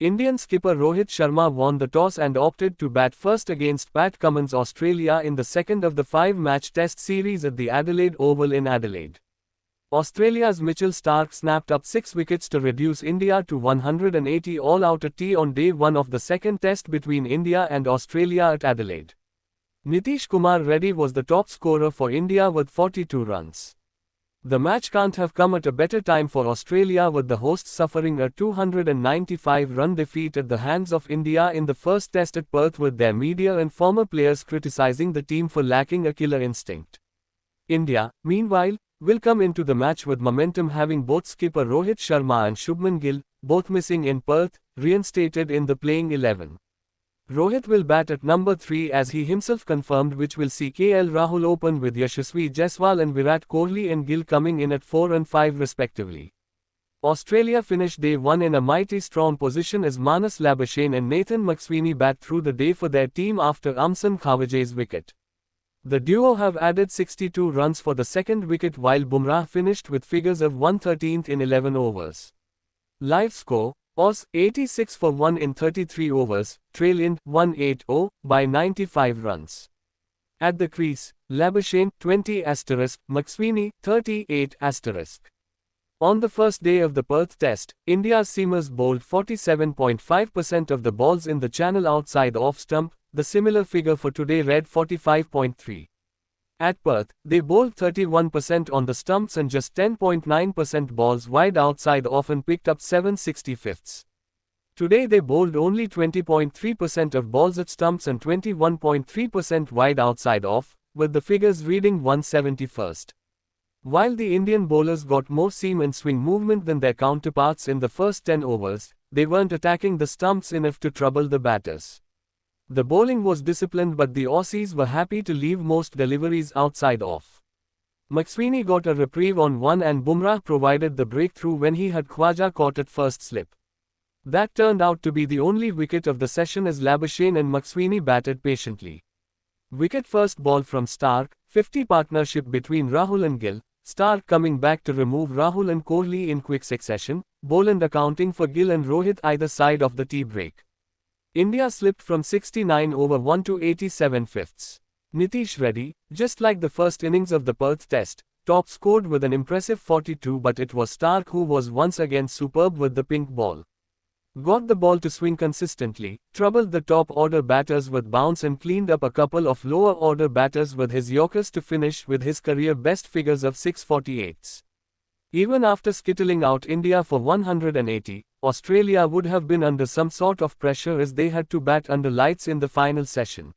Indian skipper Rohit Sharma won the toss and opted to bat first against Pat Cummins Australia in the second of the five-match test series at the Adelaide Oval in Adelaide. Australia's Mitchell Starc snapped up 6 wickets to reduce India to 180 all out at tea on day 1 of the second test between India and Australia at Adelaide. Nitish Kumar Reddy was the top scorer for India with 42 runs. The match can't have come at a better time for Australia, with the hosts suffering a 295-run defeat at the hands of India in the first test at Perth, with their media and former players criticising the team for lacking a killer instinct. India, meanwhile, will come into the match with momentum, having both skipper Rohit Sharma and Shubman Gill, both missing in Perth, reinstated in the playing 11. Rohit will bat at number 3 as he himself confirmed, which will see KL Rahul open with Yashasvi Jaiswal and Virat Kohli and Gill coming in at 4 and 5 respectively. Australia finished day 1 in a mighty strong position as Marnus Labuschagne and Nathan McSweeney bat through the day for their team after Umsan Khawaja's wicket. The duo have added 62 runs for the second wicket, while Bumrah finished with figures of 113th in 11 overs. Live score: Aus 86 for 1 in 33 overs, trail in 180 by 95 runs. At the crease, Labuschagne 20 *, McSweeney 38 *. On the first day of the Perth Test, India's seamers bowled 47.5% of the balls in the channel outside off stump. The similar figure for today read 45.3. At Perth, they bowled 31% on the stumps and just 10.9% balls wide outside off and picked up 7/65. Today they bowled only 20.3% of balls at stumps and 21.3% wide outside off, with the figures reading 1/71. While the Indian bowlers got more seam and swing movement than their counterparts in the first 10 overs, they weren't attacking the stumps enough to trouble the batters. The bowling was disciplined, but the Aussies were happy to leave most deliveries outside off. McSweeney got a reprieve on one and Bumrah provided the breakthrough when he had Khawaja caught at first slip. That turned out to be the only wicket of the session as Labuschagne and McSweeney batted patiently. Wicket first ball from Starc, 50 partnership between Rahul and Gill, Starc coming back to remove Rahul and Kohli in quick succession, Boland accounting for Gill and Rohit either side of the tea break. India slipped from 69 over 1 to 87/5. Nitish Reddy, just like the first innings of the Perth Test, top scored with an impressive 42, but it was Starc who was once again superb with the pink ball. Got the ball to swing consistently, troubled the top order batters with bounce and cleaned up a couple of lower order batters with his Yorkers to finish with his career best figures of 6/48. Even after skittling out India for 180, Australia would have been under some sort of pressure as they had to bat under lights in the final session.